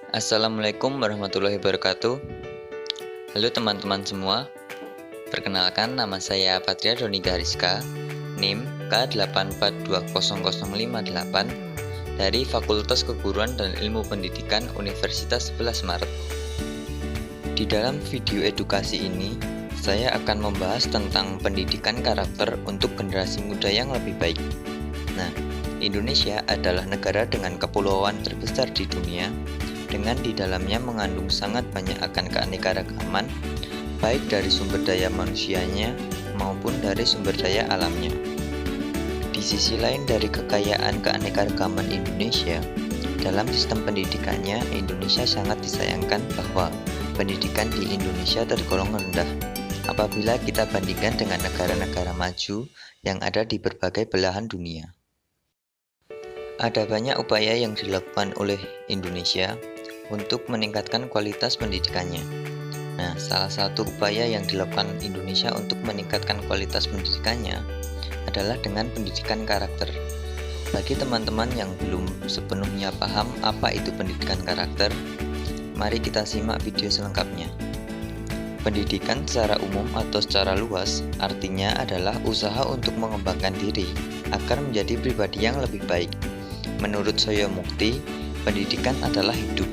Assalamualaikum warahmatullahi wabarakatuh. Halo teman-teman semua. Perkenalkan, nama saya Patria Doni Gariska, NIM K8420058 dari Fakultas Keguruan dan Ilmu Pendidikan Universitas 11 Maret. Di dalam video edukasi ini, saya akan membahas tentang pendidikan karakter untuk generasi muda yang lebih baik. Nah, Indonesia adalah negara dengan kepulauan terbesar di dunia, dengan di dalamnya mengandung sangat banyak akan keanekaragaman, baik dari sumber daya manusianya maupun dari sumber daya alamnya. Di sisi lain dari kekayaan keanekaragaman Indonesia, dalam sistem pendidikannya, Indonesia sangat disayangkan bahwa pendidikan di Indonesia tergolong rendah apabila kita bandingkan dengan negara-negara maju yang ada di berbagai belahan dunia. Ada banyak upaya yang dilakukan oleh Indonesia untuk meningkatkan kualitas pendidikannya. Nah, salah satu upaya yang dilakukan Indonesia untuk meningkatkan kualitas pendidikannya adalah dengan pendidikan karakter. Bagi teman-teman yang belum sepenuhnya paham apa itu pendidikan karakter, mari kita simak video selengkapnya. Pendidikan secara umum atau secara luas artinya adalah usaha untuk mengembangkan diri agar menjadi pribadi yang lebih baik. Menurut Soyo Mukti, pendidikan adalah hidup.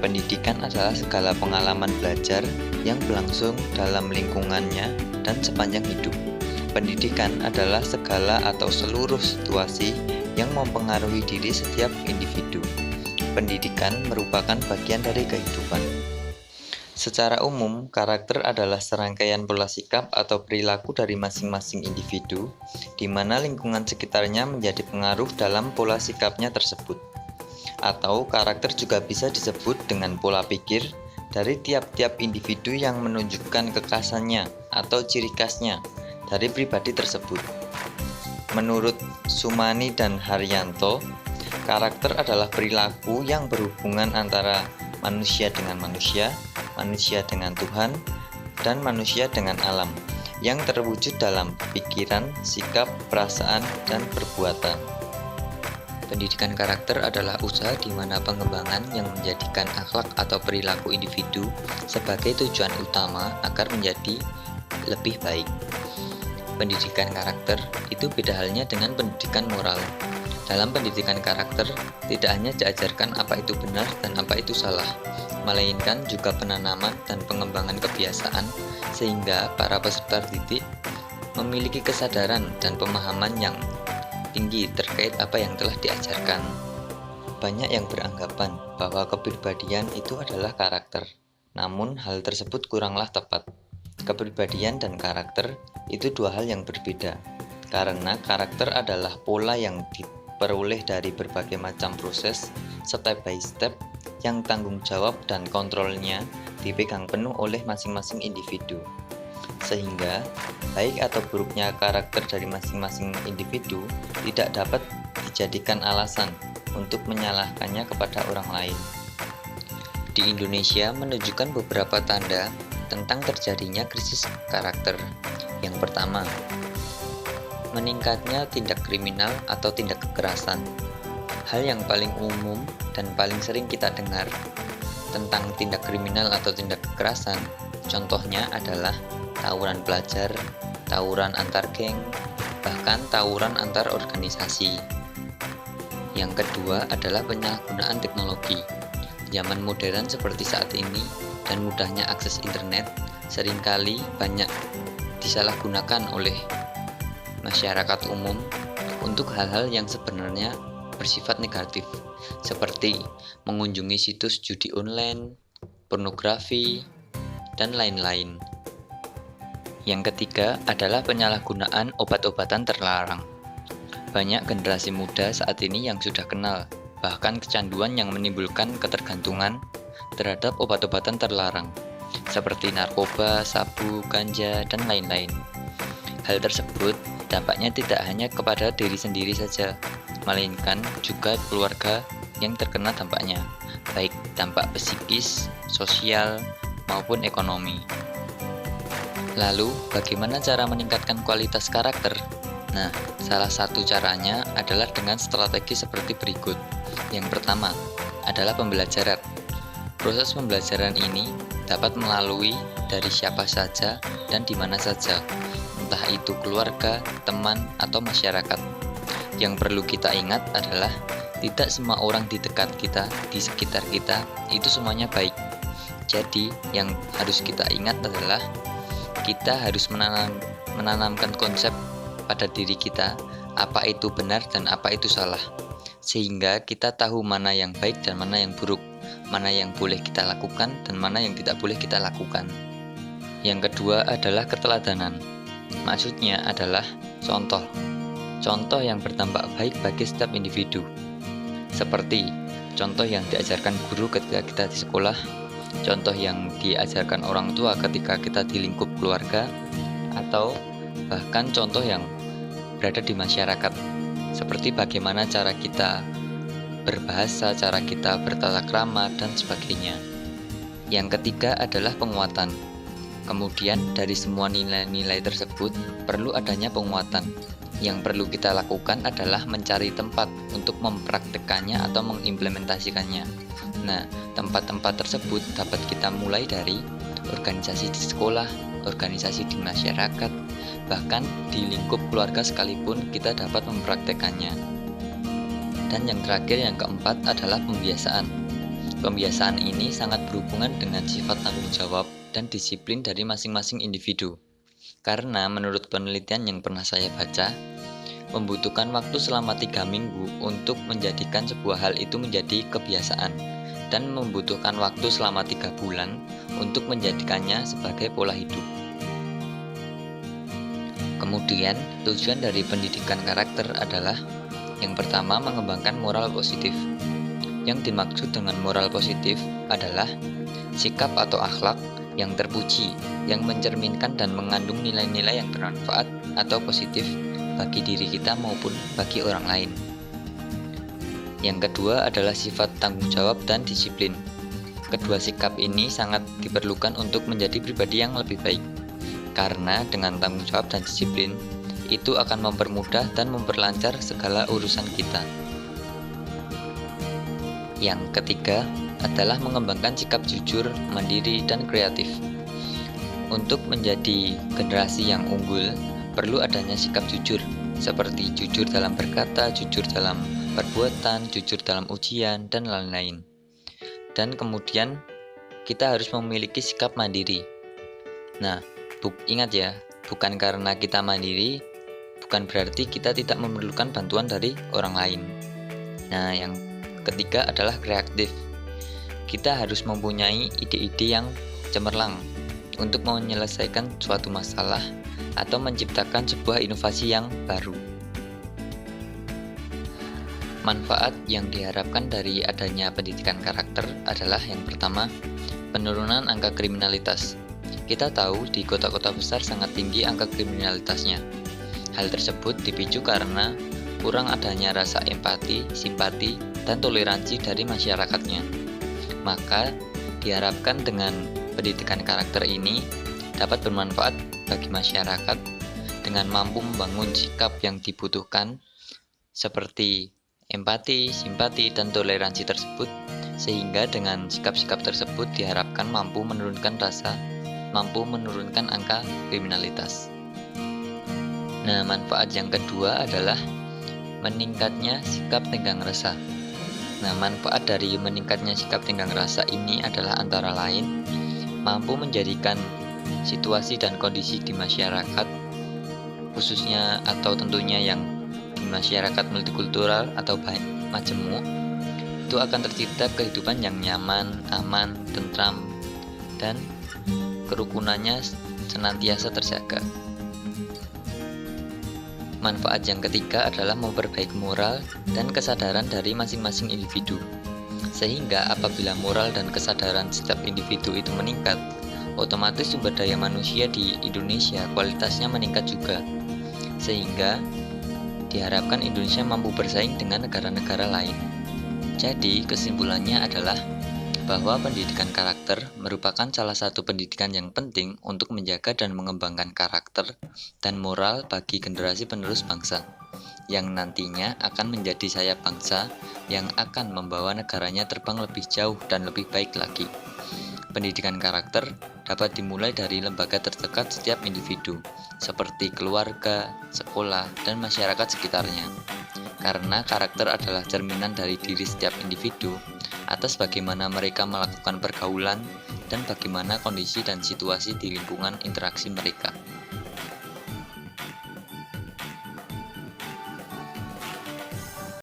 Pendidikan adalah segala pengalaman belajar yang berlangsung dalam lingkungannya dan sepanjang hidup. Pendidikan adalah segala atau seluruh situasi yang mempengaruhi diri setiap individu. Pendidikan merupakan bagian dari kehidupan. Secara umum, karakter adalah serangkaian pola sikap atau perilaku dari masing-masing individu, di mana lingkungan sekitarnya menjadi pengaruh dalam pola sikapnya tersebut. Atau karakter juga bisa disebut dengan pola pikir dari tiap-tiap individu yang menunjukkan kekhasannya atau ciri khasnya dari pribadi tersebut. Menurut Sumani dan Haryanto, karakter adalah perilaku yang berhubungan antara manusia dengan manusia, manusia dengan Tuhan, dan manusia dengan alam, yang terwujud dalam pikiran, sikap, perasaan, dan perbuatan. Pendidikan karakter adalah usaha di mana pengembangan yang menjadikan akhlak atau perilaku individu sebagai tujuan utama agar menjadi lebih baik. Pendidikan karakter itu beda halnya dengan pendidikan moral. Dalam pendidikan karakter, tidak hanya diajarkan apa itu benar dan apa itu salah, melainkan juga penanaman dan pengembangan kebiasaan sehingga para peserta didik memiliki kesadaran dan pemahaman yang tinggi terkait apa yang telah diajarkan. Banyak yang beranggapan bahwa kepribadian itu adalah karakter, namun hal tersebut kuranglah tepat. Kepribadian dan karakter itu dua hal yang berbeda, karena karakter adalah pola yang diperoleh dari berbagai macam proses, step by step, yang tanggung jawab dan kontrolnya dipegang penuh oleh masing-masing individu. Sehingga, baik atau buruknya karakter dari masing-masing individu tidak dapat dijadikan alasan untuk menyalahkannya kepada orang lain. Di Indonesia menunjukkan beberapa tanda tentang terjadinya krisis karakter. Yang pertama, meningkatnya tindak kriminal atau tindak kekerasan. Hal yang paling umum dan paling sering kita dengar tentang tindak kriminal atau tindak kekerasan, contohnya adalah tawuran pelajar, tawuran antar geng, bahkan tawuran antar organisasi. Yang kedua adalah penyalahgunaan teknologi. Zaman modern seperti saat ini dan mudahnya akses internet seringkali banyak disalahgunakan oleh masyarakat umum untuk hal-hal yang sebenarnya bersifat negatif, seperti mengunjungi situs judi online, pornografi, dan lain-lain. Yang ketiga adalah penyalahgunaan obat-obatan terlarang. Banyak generasi muda saat ini yang sudah kenal, bahkan kecanduan yang menimbulkan ketergantungan terhadap obat-obatan terlarang, seperti narkoba, sabu, ganja, dan lain-lain. Hal tersebut dampaknya tidak hanya kepada diri sendiri saja, melainkan juga keluarga yang terkena dampaknya, baik dampak psikis, sosial, maupun ekonomi. Lalu, bagaimana cara meningkatkan kualitas karakter? Nah, salah satu caranya adalah dengan strategi seperti berikut. Yang pertama adalah pembelajaran. Proses pembelajaran ini dapat melalui dari siapa saja dan di mana saja, entah itu keluarga, teman, atau masyarakat. Yang perlu kita ingat adalah tidak semua orang di dekat kita, di sekitar kita, itu semuanya baik. Jadi, yang harus kita ingat adalah kita harus menanamkan konsep pada diri kita, apa itu benar dan apa itu salah. Sehingga kita tahu mana yang baik dan mana yang buruk, mana yang boleh kita lakukan dan mana yang tidak boleh kita lakukan. Yang kedua adalah keteladanan. Maksudnya adalah contoh. Contoh yang berdampak baik bagi setiap individu. Seperti contoh yang diajarkan guru ketika kita di sekolah, contoh yang diajarkan orang tua ketika kita di lingkup keluarga, atau bahkan contoh yang berada di masyarakat, seperti bagaimana cara kita berbahasa, cara kita bertata krama, dan sebagainya. Yang ketiga adalah penguatan. Kemudian dari semua nilai-nilai tersebut perlu adanya penguatan. Yang perlu kita lakukan adalah mencari tempat untuk mempraktekannya atau mengimplementasikannya. Nah, tempat-tempat tersebut dapat kita mulai dari organisasi di sekolah, organisasi di masyarakat, bahkan di lingkup keluarga sekalipun kita dapat mempraktekannya. Dan yang terakhir, yang keempat adalah pembiasaan. Pembiasaan ini sangat berhubungan dengan sifat tanggung jawab dan disiplin dari masing-masing individu. Karena menurut penelitian yang pernah saya baca, membutuhkan waktu selama 3 minggu untuk menjadikan sebuah hal itu menjadi kebiasaan, dan membutuhkan waktu selama 3 bulan untuk menjadikannya sebagai pola hidup. Kemudian, tujuan dari pendidikan karakter adalah yang pertama, mengembangkan moral positif. Yang dimaksud dengan moral positif adalah sikap atau akhlak yang terpuji, yang mencerminkan dan mengandung nilai-nilai yang bermanfaat atau positif bagi diri kita maupun bagi orang lain. Yang kedua adalah sifat tanggung jawab dan disiplin. Kedua sikap ini sangat diperlukan untuk menjadi pribadi yang lebih baik, karena dengan tanggung jawab dan disiplin itu akan mempermudah dan memperlancar segala urusan kita. Yang ketiga adalah mengembangkan sikap jujur, mandiri, dan kreatif. Untuk menjadi generasi yang unggul, perlu adanya sikap jujur, seperti jujur dalam berkata, jujur dalam perbuatan, jujur dalam ujian, dan lain-lain. Dan kemudian kita harus memiliki sikap mandiri. Nah, ingat ya, bukan karena kita mandiri, bukan berarti kita tidak memerlukan bantuan dari orang lain. Nah, yang ketiga adalah kreatif. Kita harus mempunyai ide-ide yang cemerlang untuk menyelesaikan suatu masalah atau menciptakan sebuah inovasi yang baru. Manfaat yang diharapkan dari adanya pendidikan karakter adalah yang pertama, penurunan angka kriminalitas. Kita tahu di kota-kota besar sangat tinggi angka kriminalitasnya. Hal tersebut dipicu karena kurang adanya rasa empati, simpati, dan toleransi dari masyarakatnya. Maka diharapkan dengan pendidikan karakter ini dapat bermanfaat bagi masyarakat dengan mampu membangun sikap yang dibutuhkan seperti empati, simpati, dan toleransi tersebut, sehingga dengan sikap-sikap tersebut diharapkan mampu menurunkan angka kriminalitas. Nah, manfaat yang kedua adalah meningkatnya sikap tenggang rasa. Nah, manfaat dari meningkatnya sikap tenggang rasa ini adalah antara lain mampu menjadikan situasi dan kondisi di masyarakat, khususnya atau tentunya yang di masyarakat multikultural atau majemuk, itu akan tercipta kehidupan yang nyaman, aman, tentram, dan kerukunannya senantiasa terjaga. Manfaat yang ketiga adalah memperbaiki moral dan kesadaran dari masing-masing individu. Sehingga apabila moral dan kesadaran setiap individu itu meningkat, otomatis sumber daya manusia di Indonesia kualitasnya meningkat juga. Sehingga diharapkan Indonesia mampu bersaing dengan negara-negara lain. Jadi kesimpulannya adalah bahwa pendidikan karakter merupakan salah satu pendidikan yang penting untuk menjaga dan mengembangkan karakter dan moral bagi generasi penerus bangsa. yang nantinya akan menjadi sayap bangsa yang akan membawa negaranya terbang lebih jauh dan lebih baik lagi. Pendidikan karakter dapat dimulai dari lembaga terdekat setiap individu, seperti keluarga, sekolah, dan masyarakat sekitarnya. Karena karakter adalah cerminan dari diri setiap individu, atas bagaimana mereka melakukan pergaulan dan bagaimana kondisi dan situasi di lingkungan interaksi mereka.